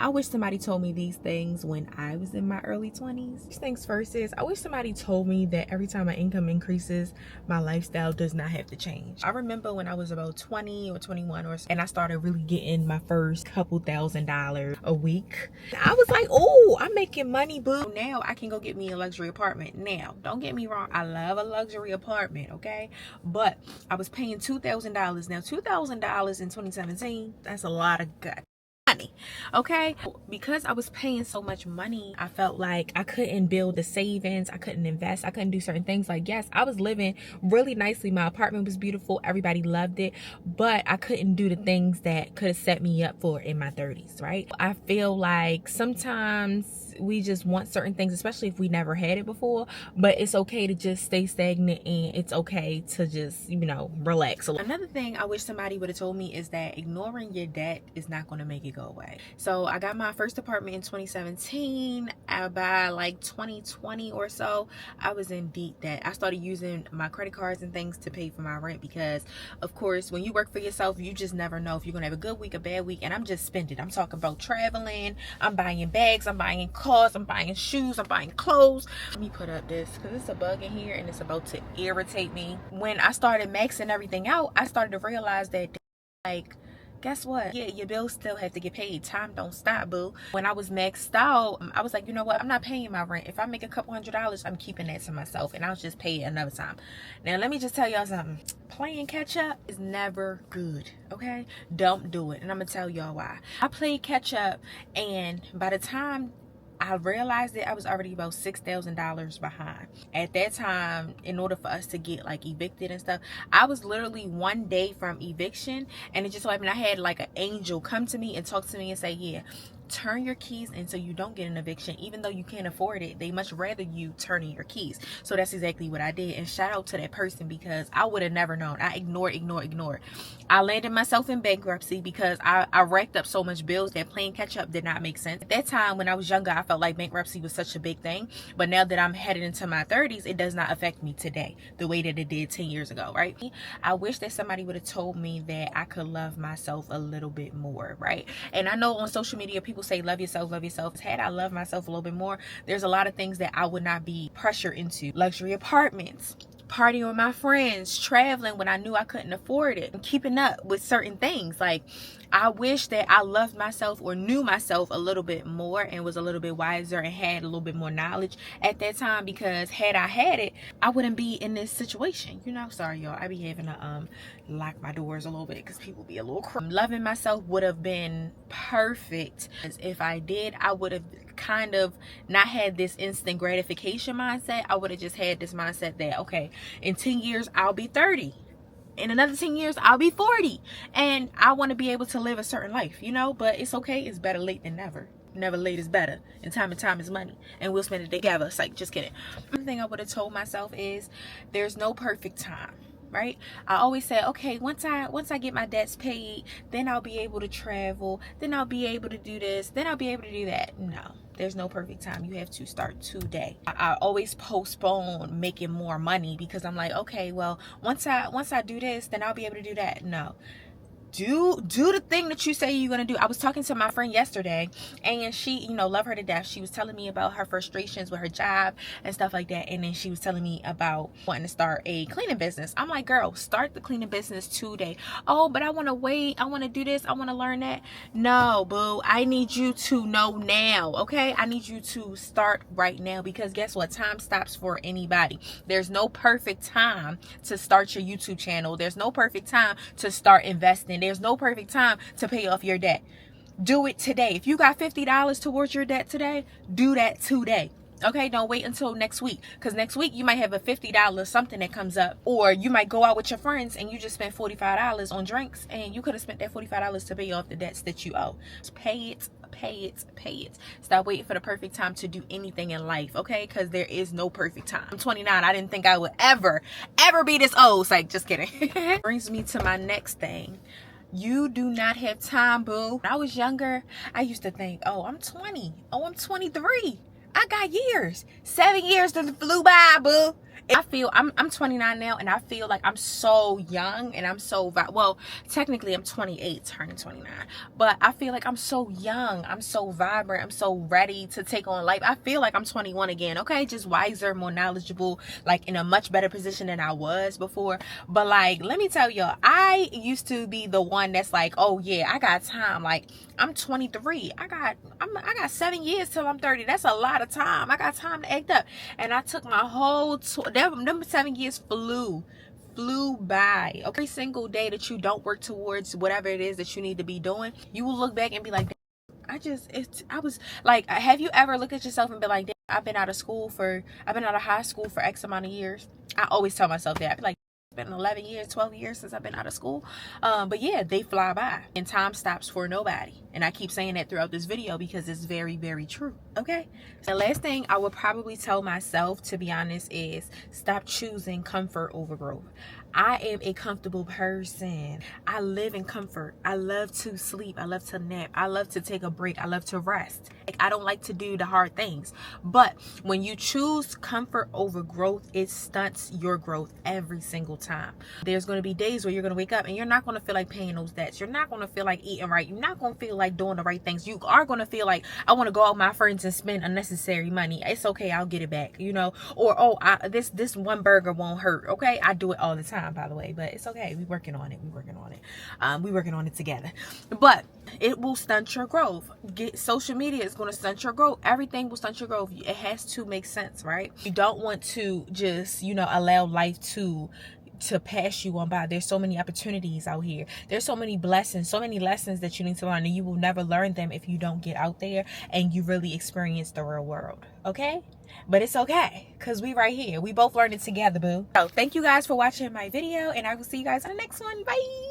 I wish somebody told me these things when I was in my early 20s. First things first is, I wish somebody told me that every time my income increases, my lifestyle does not have to change. I remember when I was about 20 or 21 or so, and I started really getting my first couple $1,000s a week. I was like, oh, I'm making money, boo. Now I can go get me a luxury apartment. Now, don't get me wrong, I love a luxury apartment, okay? But I was paying $2,000. Now, $2,000 in 2017, that's a lot of gut money, okay? Because I was paying so much money, I felt like I couldn't build the savings, I couldn't invest, I couldn't do certain things. Like, yes, I was living really nicely, my apartment was beautiful, everybody loved it, but I couldn't do the things that could have set me up for in my 30s, right? I feel like sometimes we just want certain things, especially if we never had it before, but it's okay to just stay stagnant, and it's okay to just, you know, relax a little. Another thing I wish somebody would have told me is that ignoring your debt is not going to make it go away. So I got my first apartment in 2017. By like 2020 or so, I was in deep debt. I started using my credit cards and things to pay for my rent because, of course, when you work for yourself, you just never know if you're gonna have a good week, a bad week. And I'm just spending. I'm talking about traveling, I'm buying bags, I'm buying cars, I'm buying shoes, I'm buying clothes. Let me put up this because it's a bug in here and it's about to irritate me. When I started maxing everything out, I started to realize that, like, guess what? Yeah, your bills still have to get paid. Time don't stop, boo. When I was maxed out, I was like, you know what? I'm not paying my rent. If I make a couple $100s, I'm keeping that to myself, and I'll just pay it another time. Now, let me just tell y'all something. Playing catch up is never good, okay? Don't do it. And I'm gonna tell y'all why. I played catch up, and by the time I realized that I was already about $6,000 behind. At that time, in order for us to get like evicted and stuff, I was literally one day from eviction, and it just so happened I had like an angel come to me and talk to me and say, yeah, turn your keys in so you don't get an eviction. Even though you can't afford it, they much rather you turn in your keys. So that's exactly what I did, and shout out to that person because I would have never known. I ignored. I landed myself in bankruptcy because I racked up so much bills that playing catch up did not make sense. At that time when I was younger, I felt like bankruptcy was such a big thing, but now that I'm headed into my 30s, it does not affect me today the way that it did 10 years ago, right? I wish that somebody would have told me that I could love myself a little bit more, right? And I know on social media people say love yourself, love yourself. Had I loved myself a little bit more, there's a lot of things that I would not be pressured into. Luxury apartments, partying with my friends, traveling when I knew I couldn't afford it, and keeping up with certain things. Like, I wish that I loved myself or knew myself a little bit more and was a little bit wiser and had a little bit more knowledge at that time, because had I had it, I wouldn't be in this situation, you know? Sorry, y'all. I be having to lock my doors a little bit because people be a little crazy. Loving myself would have been perfect. As if I did, I would have kind of not had this instant gratification mindset. I would have just had this mindset that, okay, in 10 years I'll be 30, in another 10 years I'll be 40, and I want to be able to live a certain life, you know? But it's okay. It's better late than never. Never late is better, and time is money, and we'll spend it together. It's like, just kidding. One thing I would have told myself is there's no perfect time, right? I always say, okay, once I get my debts paid, then I'll be able to travel, then I'll be able to do this, then I'll be able to do that. No, there's no perfect time. You have to start today. I always postpone making more money because I'm like, okay, well, once I do this, then I'll be able to do that. No. Do the thing that you say you're gonna do. I was talking to my friend yesterday, and she, you know, love her to death. She was telling me about her frustrations with her job and stuff like that, and then she was telling me about wanting to start a cleaning business. I'm like, girl, start the cleaning business today. Oh, but I want to wait, I want to do this, I want to learn that. No, boo, I need you to know now, okay? I need you to start right now, because guess what? Time stops for anybody. There's no perfect time to start your YouTube channel. There's no perfect time to start investing. There's no perfect time to pay off your debt. Do it today. If you got $50 towards your debt today, do that today. Okay, don't wait until next week, because next week you might have a $50 something that comes up, or you might go out with your friends and you just spent $45 on drinks, and you could have spent that $45 to pay off the debts that you owe. Just pay it. Stop waiting for the perfect time to do anything in life, okay? Because there is no perfect time. I'm 29. I didn't think I would ever be this old. It's like, just kidding. Brings me to my next thing. You do not have time, boo. When I was younger, I used to think, oh, I'm 20. Oh, I'm 23. I got years. 7 years that flew by, boo. I feel I'm 29 now, and I feel like I'm so young, and I'm so well, technically I'm 28 turning 29, but I feel like I'm so young, I'm so vibrant, I'm so ready to take on life. I feel like I'm 21 again, okay? Just wiser, more knowledgeable, like in a much better position than I was before. But like, let me tell y'all, I used to be the one that's like, oh yeah, I got time. Like, I'm 23, I got 7 years till I'm 30. That's a lot of time. I got time to act up. And I took my whole them 7 years flew by. Okay, every single day that you don't work towards whatever it is that you need to be doing, you will look back and be like, I was like, have you ever looked at yourself and been like, I've been out of high school for X amount of years? I always tell myself that. I be like, it's been 11 years, 12 years since I've been out of school. But yeah, they fly by, and time stops for nobody. And I keep saying that throughout this video because it's very, very true. Okay, so the last thing I would probably tell myself, to be honest, is stop choosing comfort over growth. I am a comfortable person. I live in comfort. I love to sleep. I love to nap. I love to take a break. I love to rest. Like, I don't like to do the hard things. But when you choose comfort over growth, it stunts your growth every single time. There's going to be days where you're going to wake up and you're not going to feel like paying those debts. You're not going to feel like eating right. You're not going to feel like doing the right things. You are going to feel like, I want to go out with my friends and spend unnecessary money. It's okay, I'll get it back, you know. Or, oh, this one burger won't hurt. Okay, I do it all the time, by the way, but it's okay. We working on it. We working on it together. But it will stunt your growth. Social media is going to stunt your growth. Everything will stunt your growth. It has to make sense, right? You don't want to just, you know, allow life to pass you on by. There's so many opportunities out here. There's so many blessings, so many lessons that you need to learn, and you will never learn them if you don't get out there and you really experience the real world. Okay? But it's okay, because we right here. We both learned it together, boo. So thank you guys for watching my video, and I will see you guys in the next one. Bye.